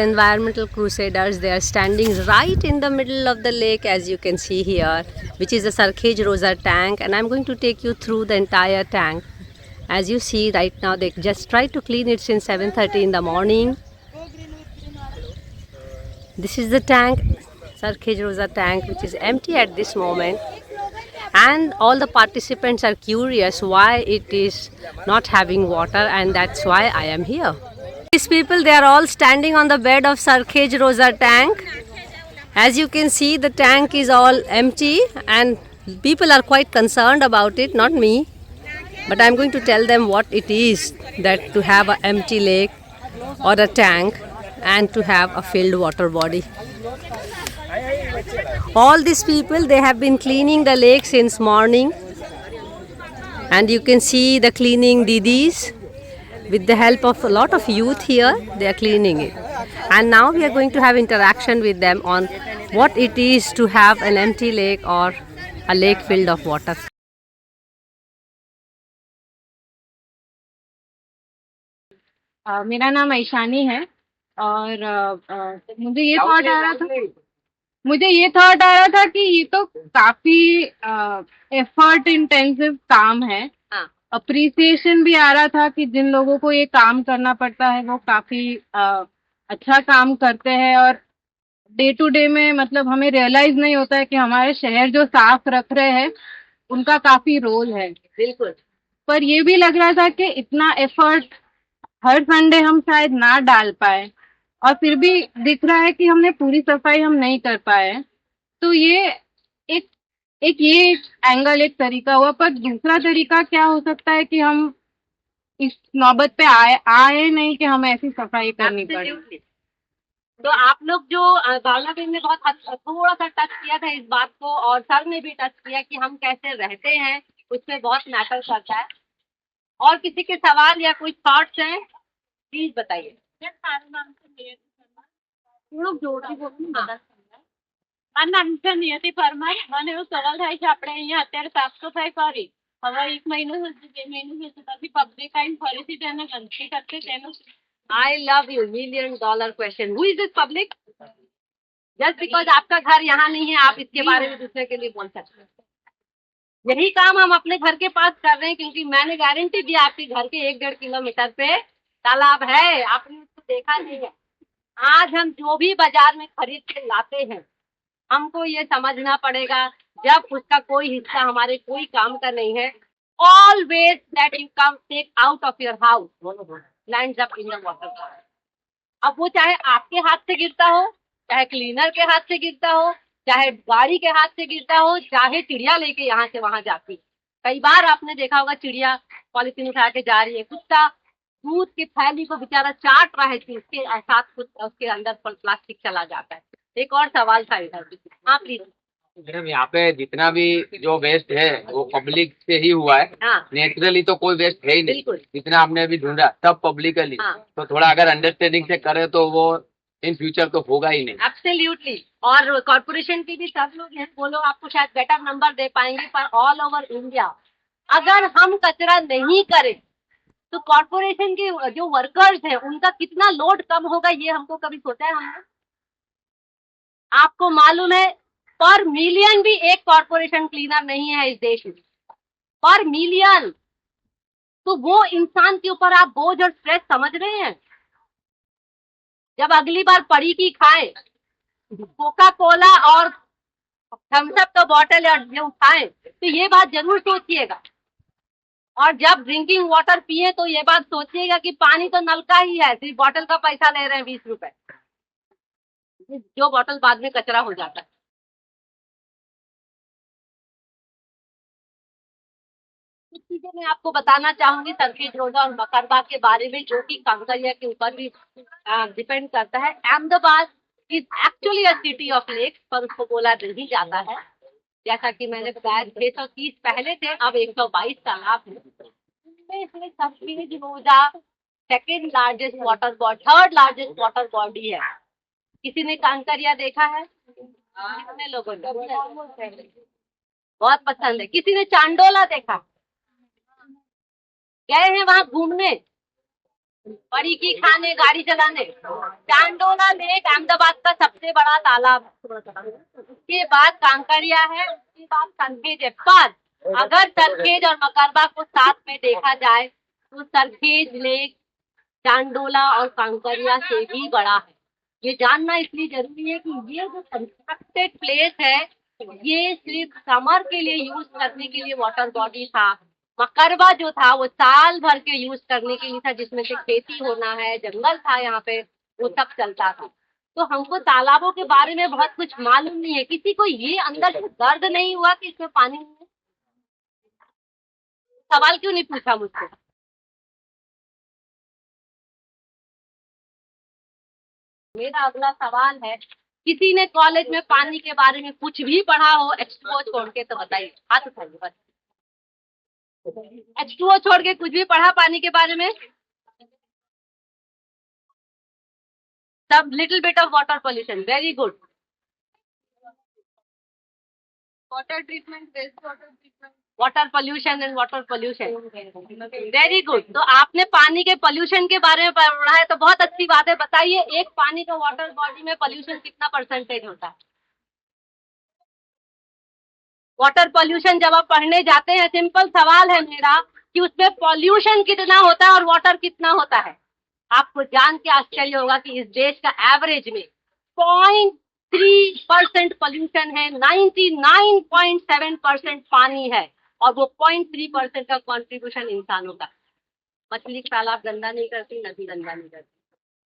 Environmental crusaders, they are standing right in the middle of the lake, as you can see here, which is the Sarkhej Rosa tank, and I'm going to take you through the entire tank. As you see right now, they just try to clean it since 7:30 in the morning. This is the tank, Sarkhej Rosa tank, which is empty at this moment, and all the participants are curious why it is not having water, and that's why I am here. These people, they are all standing on the bed of Sarkhej Rosa tank. As you can see, the tank is all empty and people are quite concerned about it, not me. But I'm going to tell them what it is that to have an empty lake or a tank and to have a filled water body. All these people, they have been cleaning the lake since morning, and you can see the cleaning didis. With the help of a lot of youth here, they are cleaning it. And now we are going to have interaction with them on what it is to have an empty lake or a lake filled of water. मेरा नाम ऐशानी है और मुझे ये thought आ रहा था कि ये तो काफी एफर्ट इंटेंसिव काम है। अप्रिसिएशन भी आ रहा था कि जिन लोगों को ये काम करना पड़ता है वो काफी अच्छा काम करते हैं और डे टू डे में मतलब हमें रियलाइज नहीं होता है कि हमारे शहर जो साफ रख रहे हैं उनका काफी रोल है। बिल्कुल। पर ये भी लग रहा था कि इतना एफर्ट हर संडे हम शायद ना डाल पाए और फिर भी दिख रहा है कि हमने पूरी सफाई हम नहीं कर पाए। तो ये एक एक ये एंगल, एक तरीका हुआ, पर दूसरा तरीका क्या हो सकता है कि हम इस नौबत पे आए नहीं कि हमें ऐसी सफाई करनी पड़े। तो आप लोग जो भावना बहन ने बहुत थोड़ा सा टच किया था इस बात को, और सर ने भी टच किया कि हम कैसे रहते हैं, उसमें बहुत मैटर करता है। और किसी के सवाल या कोई थॉट्स हैं, प्लीज बताइए। મારું નામ છે નિયતિ પરમાર. મને એવું સવાલ થાય કે આપણે અહીંયા અત્યારે સાફ સફાઈ કરી, હવે 1 મહિનો સુધી 2 મહિનો સુધી પછી પબ્લિક આઈને ફરીથી તેને ગંદકી કરશે તેનું I love you, $1 million question. Who is this public? Just because आपका घर यहाँ नहीं है, आप इसके बारे में दूसरे के लिए बोल सकते हैं। यही काम हम अपने घर के पास कर रहे हैं, क्योंकि मैंने गारंटी दी आपके घर के 1-1.5 किलोमीटर पे तालाब है, आपने उसको देखा नहीं है। आज हम जो भी बाजार में खरीद के लाते हैं, हमको ये समझना पड़ेगा जब उसका कोई हिस्सा हमारे कोई काम का नहीं है, all waste that you come take out of your house lands up in the water. अब वो चाहे आपके हाथ से गिरता हो, चाहे क्लीनर के हाथ से गिरता हो, चाहे गाड़ी के हाथ से गिरता हो, चाहे चिड़िया लेके यहाँ से वहां जाती। कई बार आपने देखा होगा चिड़िया पॉलिथीन उठा के जा रही है, कुत्ता दूध की थैली को बेचारा चाट रहा है, उसके साथ कुछ उसके अंदर प्लास्टिक चला जाता है। एक और सवाल था इधर। हाँ प्लीज। मैडम, यहाँ पे जितना भी जो वेस्ट है वो पब्लिक से ही हुआ है। हाँ। नेचुरली तो कोई वेस्ट है ही नहीं। बिल्कुल। जितना आपने अभी ढूंढा सब पब्लिकली। हाँ। तो थोड़ा अगर अंडरस्टैंडिंग से करे तो वो इन फ्यूचर तो होगा ही नहीं। एब्सोल्युटली। और कॉर्पोरेशन के भी सब लोग हैं, वो लोग आपको शायद बेटर नंबर दे पाएंगे, पर ऑल ओवर इंडिया अगर हम कचरा नहीं करें तो कॉर्पोरेशन के जो वर्कर्स हैं उनका कितना लोड कम होगा, ये हमको कभी सोचा है हमने? आपको मालूम है पर मिलियन भी एक कॉर्पोरेशन क्लीनर नहीं है इस देश में, पर मिलियन। तो वो इंसान के ऊपर आप बोझ और स्ट्रेस समझ रहे हैं? जब अगली बार पड़ी की खाए, कोका कोला और थम्स अप का बॉटल या जो खाएं, तो ये बात जरूर सोचिएगा। और जब ड्रिंकिंग वाटर पिए तो ये बात सोचिएगा कि पानी तो नल का ही है, सिर्फ बॉटल का पैसा ले रहे हैं 20 रुपए, जो बॉटल बाद में कचरा हो जाता है। कुछ चीजें मैं आपको बताना चाहूंगी सरखेज रोजा और मकरबाग के बारे में, जो कि कांकरिया के ऊपर भी डिपेंड करता है। Ahmedabad is actually a city of lakes, पर उसको बोला नहीं जाता है। जैसा कि मैंने बताया 630 पहले थे, अब 122 तालाब है। इनमें से सरखेज रोजा second largest water body, third largest water body है। किसी ने कांकरिया देखा है? कितने लोगों ने? बहुत पसंद है। किसी ने चांडोला देखा? गए हैं वहां घूमने? बड़ी की खाने गाड़ी चलाने। चांडोला लेक अहमदाबाद का सबसे बड़ा तालाब है। उसके बाद कांकरिया है, उसके बाद सरखेज है। पर अगर सरखेज और मकरबा को साथ में देखा जाए तो सरखेज लेक चांडोला और कांकरिया से भी बड़ा है। ये जानना इसलिए जरूरी है कि ये जो कंस्ट्रक्टेड प्लेस है ये सिर्फ समर के लिए यूज करने के लिए वाटर बॉडी था। मकरबा जो था वो साल भर के यूज करने के लिए था, जिसमें से खेती होना है, जंगल था यहाँ पे, वो सब चलता था। तो हमको तालाबों के बारे में बहुत कुछ मालूम नहीं है। किसी को ये अंदर से दर्द नहीं हुआ कि इसमें पानी नहीं है? सवाल क्यों नहीं पूछा मुझसे? मेरा अगला सवाल है, किसी ने कॉलेज में पानी के बारे में कुछ भी पढ़ा हो H2O छोड़ के तो बताइए, हाथ उठाइए बस। H2O छोड़ के कुछ भी पढ़ा पानी के बारे में? सब little bit of water pollution, very good. Water treatment, waste water treatment, water pollution and water pollution, very good. तो आपने पानी के पोल्यूशन के बारे में पढ़ा है तो बहुत अच्छी बात है। बताइए एक पानी का वाटर बॉडी में पोल्यूशन कितना परसेंटेज होता है? वाटर पोल्यूशन जब आप पढ़ने जाते हैं, सिंपल सवाल है मेरा कि उसमें पोल्यूशन कितना होता है और वाटर कितना होता है। आपको जान के आश्चर्य होगा कि इस देश का एवरेज में 0.3% पोल्यूशन है, 99.7% पानी है, और वो 0.3% का कंट्रीब्यूशन इंसानों का। मछली तालाब गंदा नहीं करती, नदी गंदा नहीं करती,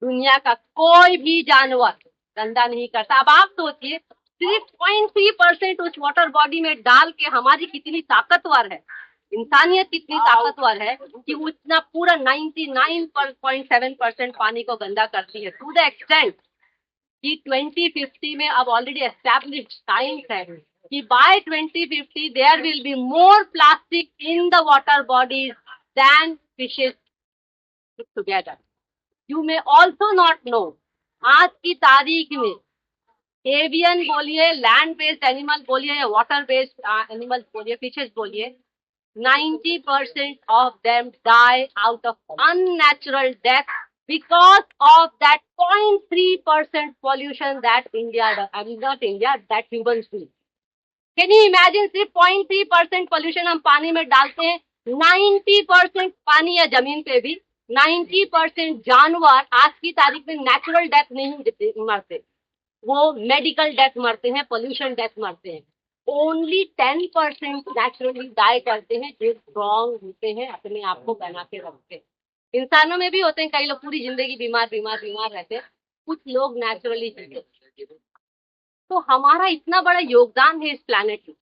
दुनिया का कोई भी जानवर गंदा नहीं करता। अब आप सोचिए सिर्फ 0.3% उस वाटर बॉडी में डाल के हमारी कितनी ताकतवर है, इंसानियत कितनी ताकतवर है कि उतना पूरा 99.7% पानी को गंदा करती है। टू द एक्सटेंट कि 2050 में अब ऑलरेडी एस्टैब्लिश्ड साइंस है कि by 2050 there will be more plastic in the water bodies then fishes together. You may also not know, आज की तारीख में एवियन बोलिए, लैंड बेस्ड एनिमल बोलिए या वाटर बेस्ड एनिमल बोलिए, फिशेज बोलिए, 90% of them die out of unnatural death because of that 0.3% pollution that India does. I mean not India, that humans do. Can you imagine सिर्फ 0.3% pollution हम पानी में डालते हैं, 90% पानी या जमीन पे भी 90% जानवर आज की तारीख में नेचुरल डेथ नहीं मरते, वो मेडिकल डेथ मरते हैं, पोल्यूशन डेथ मरते हैं। ओनली 10% नेचुरली डाई करते हैं जो स्ट्रॉन्ग होते हैं, अपने आप को बना के रखते हैं। इंसानों में भी होते हैं, कई लोग पूरी जिंदगी बीमार रहते हैं, कुछ लोग नेचुरली जीते। तो हमारा इतना बड़ा योगदान है इस प्लैनेट में।